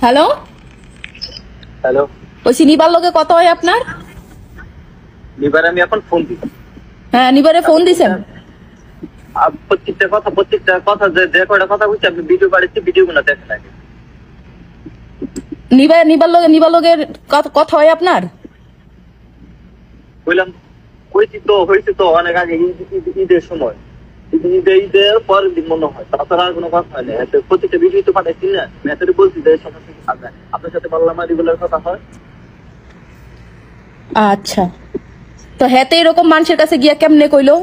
Hello, hello. ওই নিবার লগে কত হয় আপনার? নিবার আমি এখন ফোন দিই। হ্যাঁ, নিবারে ফোন দিছেন? প্রত্যেকটা কথা যে কয়টা কথা বলছি আপনি ভিডিও বাড়িতে ভিডিও গুলো দেখেন আগে। নিবার লগে কথা হয় আপনার? বললাম কইছি তো, হয়েছে তো অনেক আগে ঈদের সময়। ঈদের পরের দিন মনে হয়, তাছাড়া আর কোনো কথা হয় না। প্রত্যেকটা ভিডিও তো পাঠাইছি না, মেসেজে বলছি যে সবার থেকে আপনার সাথে পারলাম রেগুলার কথা হয়। আচ্ছা, তো হেতে এরকম মানুষের কাছে গিয়া কেমনে কইলো?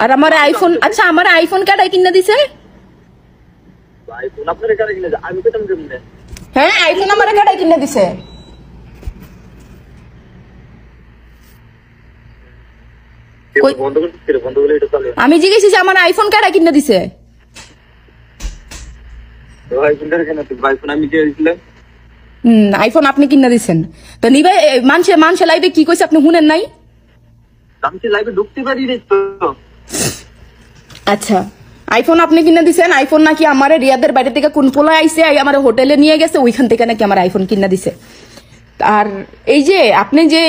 আর আমার আইফোন, আচ্ছা আমার আইফোন কাটাই কিনা দিছে? আইফোন আপনার কাছে কিনে আমি পেতাম কেমনে? হ্যাঁ, আইফোন আমার কাটাই কিনা দিছে। বন্ধ করলে এটা চলে। আমি জিজ্ঞেসি যে আমার আইফোন কাটাই কিনা দিছে। আইফোন আমি কে দিছিলাম? আইফোন আপনি কিনা দিছেন। তো নিবে মানুষে লাইভে কি কইছে আপনি শুনেন নাই? আমি কি লাইভে ঢুকতে পারি নি তো। আচ্ছা, আইফোন আপনি কিনে দিছেন। আইফোন নাকি আমার রিয়াদের বাইরে থেকে কোন পোলা আইছে, আমার হোটেলে নিয়ে গেছে, ওইখান থেকে নাকি আমার আইফোন কিনা দিছে। আর এই যে আপনি যে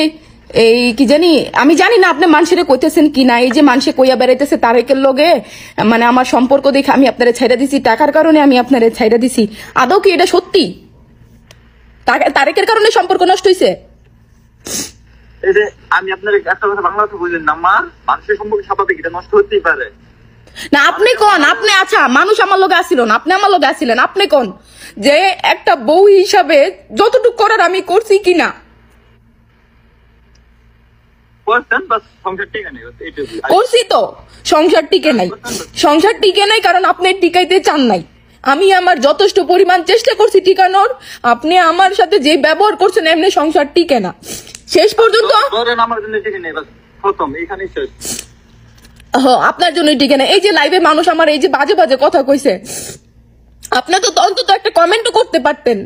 এই কি জানি, আমি জানি না আপনি মানুষের কইতেছেন কি না। এই যে মানুষে কইয়া বেড়াইতেছে তারেকের লগে মানে আমার সম্পর্ক দেখে আমি আপনারে ছাইড়া দিছি, টাকার কারণে আমি আপনারে ছাইড়া দিছি, আদৌ কি এটা সত্যি? তারেকের কারণে সম্পর্ক নষ্ট হইছে? এই যে আমি আপনার একটা কথা বাংলাতে বললেন না, মা মানুষের সম্পর্ক স্বাভাবিক, এটা নষ্ট হতেই পারে না। আপনি কোন, আপনি আচ্ছা মানুষ আমার লগে আসিল না, আপনি আমার লগে আসিলেন, আপনি কোন যে একটা বউ হিসাবে যতটুকু করার আমি করছি কিনা? করছি তো। সংসার টিকে নাই, সংসার টিকে নাই কারণ আপনি টিকাইতে চান নাই। আমি আমার যথেষ্ট পরিমাণ চেষ্টা করছি টিকানোর, আপনি আমার সাথে যে ব্যবহার করছেন এমনি সংসার টিকে না শেষ পর্যন্ত। আমার জন্য টিকে নেই, বাস খতম, এখানেই শেষ। আপনার জন্যই টিকে না। এই যে লাইভে মানুষ আমার এই যে বাজে বাজে কথা কইছে, আপনি তো অন্তত একটা কমেন্টও করতে পারতেন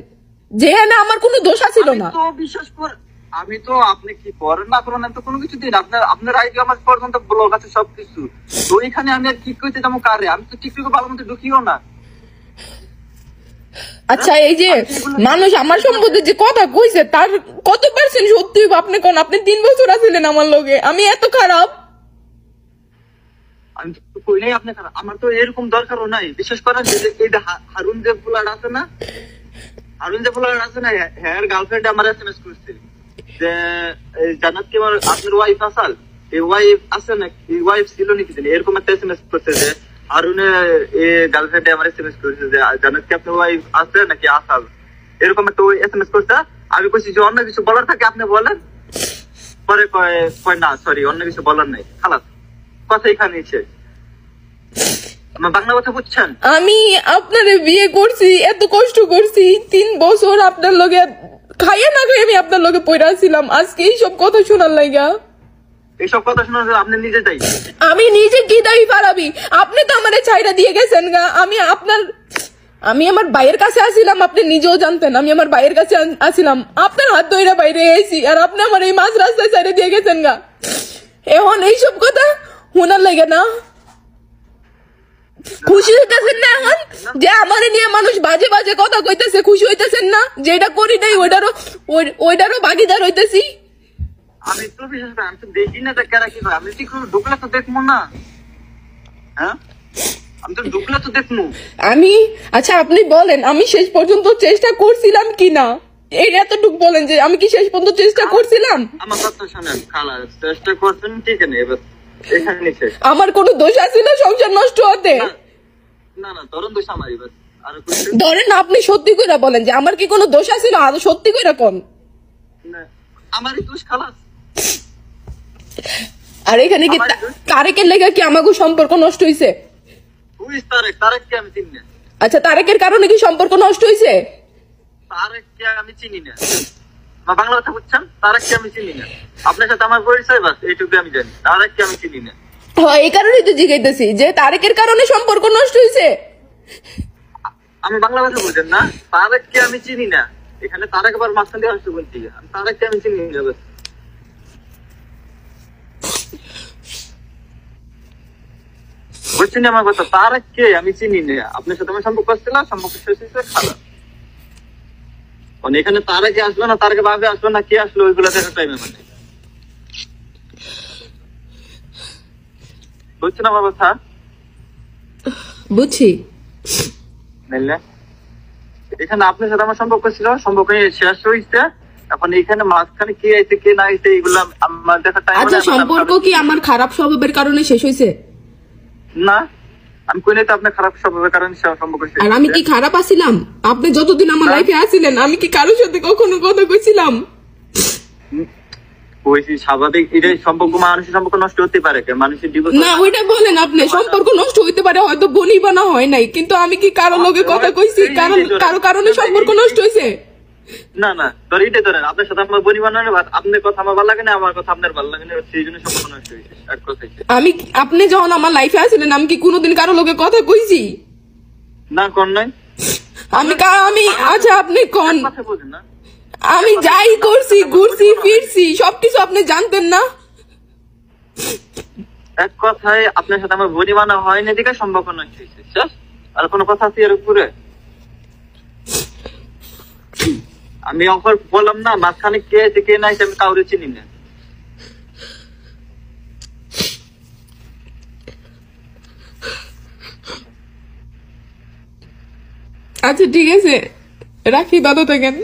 যে না আমার কোনো দোষ ছিল না। তো বিশ্বাস কর, আমি তো আপনি কি করেন না করেন তো কোনো কিছু দিন আপনার আইডি আমার পর্যন্ত ব্লগ আছে সবকিছু, তো এখানে আমি আর কি কইতে যাবো কারে? আমি তো টিকটকে ভালো মতো ঢুকিও না। আচ্ছা, এই যে মানুষ আমার সম্বন্ধে যে কথা কইছে তার কত পার্সেন্ট সত্যি? আপনি কোন, আপনি 3 বছর আছিলেন আমার লগে, আমি এত খারাপ? আমি তো কই নাই আপনি খারাপ, আমার তো এরকম দরকারও নাই। বিশেষ করে এই যে হারুন যে ফুলার আছে না, হারুন যে ফুলার আছে না, হ্যাঁ গার্লফ্রেন্ড আমার এসএমএস করছে যে জান্নাত কি আপনার ওয়াইফ আসাল, এই ওয়াইফ আছে না, এই ওয়াইফ ছিল নাকি এরকম একটা এসএমএস করছে যে হারুনের গার্লফ্রেন্ড আমার এসএমএস করছে যে জান্নাত কি আপনার ওয়াইফ আছে নাকি আসাল, এরকম একটা এসএমএস করছে। আমি কইছি যে অন্য কিছু বলার থাকে আপনি বলেন, পরে কয় না সরি অন্য কিছু বলার নাই, খালাস কথা এখানেই শেষ। আমার বাংলা কথা বুঝছেন? আমি আপনারে বিয়ে করছি, এত কষ্ট করছি, 3 বছর আপনার লগে খাইয়া না খাই আমি আপনার লগে পয়রা ছিলাম, আজকে এইসব কথা শোনার লাগা। এইসব কথা শোনার আপনি নিজে দায়ী। আমি নিজে কি দায়ী পারাবি? আপনি তো আমারে ছাইরা দিয়ে গেছেন গা। আমি আমার ভাইয়ের কাছে আসিলাম, আপনি নিজেও জানতেন আমি আমার ভাইয়ের কাছে আসিলাম, আপনার হাত ধইরা বাইরে এসেছি, আর আপনি আমার এই মাঝ রাস্তায় ছাইরা দিয়ে গেছেন গা। এখন এইসব কথা শোনার লাগে না? খুশি হইতেছেন না এখন যে আমার নিয়ে মানুষ বাজে বাজে কথা কইতেছে? খুশি হইতেছেন না যেটা করি নাই ওইটারও ভাগিদার হইতেছি? আমি তো বিশেষ করে আমি তো দেখি না, কেরা কি হয়, আমি ঠিক ঢুকলে তো দেখবো না। হ্যাঁ, আমি তো ঢুকলে তো দেখবো। আচ্ছা আপনি বলেন আমি শেষ পর্যন্ত চেষ্টা করছিলাম কিনা, এই এতটুকু বলেন যে আমি কি শেষ পর্যন্ত চেষ্টা করছিলাম? আমার কথা শোনেন, খালা চেষ্টা করছেন ঠিক আছে, এবার এখানে শেষ। আমার কোনো দোষ আছে না সংসার নষ্ট হতে? না না, ধরেন দোষ আমারই, বাস আর ধরেন না, আপনি সত্যি করে বলেন যে আমার কি কোনো দোষ আছে না, আর সত্যি করে কোন না আমারই দোষ, খালাস। আর এখানে কি তারেকের লেগে কি আমাকে সম্পর্ক নষ্ট হইছে? তারেককে আমি চিনি না। আচ্ছা, তারেকের কারণে কি সম্পর্ক নষ্ট হইছে? তারেককে আমি চিনি না, বাংলা কথা বুঝছেন? তারেককে আমি চিনি না, আপনার সাথে আমার পরিচয় বাস এইটুকু আমি জানি, তারেককে আমি চিনি না। হ্যাঁ, এই কারণেই তো জিজ্ঞাসা যে তারেকের কারণে সম্পর্ক নষ্ট হইছে। আমি বাংলা কথা বুঝেন না, তারেককে আমি চিনি না, এখানে তারেক আবার মাঝখান দিয়ে আসতে বলছি, তারেককে আমি চিনি না বাস। বুঝছেন আমার কথা? তারেককে আমি চিনি না, আপনার সাথে আমার সম্পর্ক ছিল, সম্পর্ক শেষ হয়েছে, খারাপ। মানে এখানে তার আগে আসলো না, তার আগে ভাবে আসলো না, কে আসলো ওইগুলো দেখার টাইমে মানে বুঝছেন আমার কথা? বুঝছি। বুঝলে এখানে আপনার সাথে আমার সম্পর্ক ছিল, সম্পর্ক শেষ হয়েছে, এখন এখানে মাঝখানে কে আইছে কে না আইছে এগুলো আমার দেখার টাইম আচ্ছা, সম্পর্ক কি আমার খারাপ স্বভাবের কারণে শেষ হয়েছে? না, আমি কই নাই তো আপনার খারাপ স্বভাবের কারণে সম্পর্ক শেষ আর আমি কি খারাপ আছিলাম? আপনি যতদিন আমার লাইফে আছিলেন আমি কি কারোর সাথে কখনো কথা কইছিলাম? হয়েছি স্বাভাবিক, এটাই সম্পর্ক, মানুষের সম্পর্ক নষ্ট হতে পারে, মানুষের ডিভোর্স না, ওইটা বলেন আপনি। সম্পর্ক নষ্ট হইতে পারে, হয়তো বনি বানা হয় নাই, কিন্তু আমি কি কারো লগে কথা কইছি? কারো কারণে সম্পর্ক নষ্ট হয়েছে? না না, ধর এটাই ধরেন আপনার সাথে আমার বনি বানানো, আপনার কথা আমার ভালো লাগে না, আমার কথা আপনার ভালো লাগে না, সেই জন্য সম্পর্ক নষ্ট হয়েছে। এক কথাই আমি, আপনি যখন আমার লাইফে আছিলেন আমি কি কোনোদিন কারো লগে কথা কইছি? না, কোন নাই আমি আচ্ছা আপনি কোন, কথা বলেন না, আমি যাই করছি, ঘুরছি ফিরছি, সবকিছু আপনি জানতেন না? এক কথায় আপনার সাথে আমার বনি বানা হয় না, দিকে সম্পর্ক নষ্ট হয়েছে। শেষ। আর কোনো কথা আছে এর উপরে? আমি অফার বললাম না, মাঝখানে কে আছে কে নাই আমি কাউরে চিনি না। আচ্ছা ঠিক আছে, রাখি, দাদা থাকেন।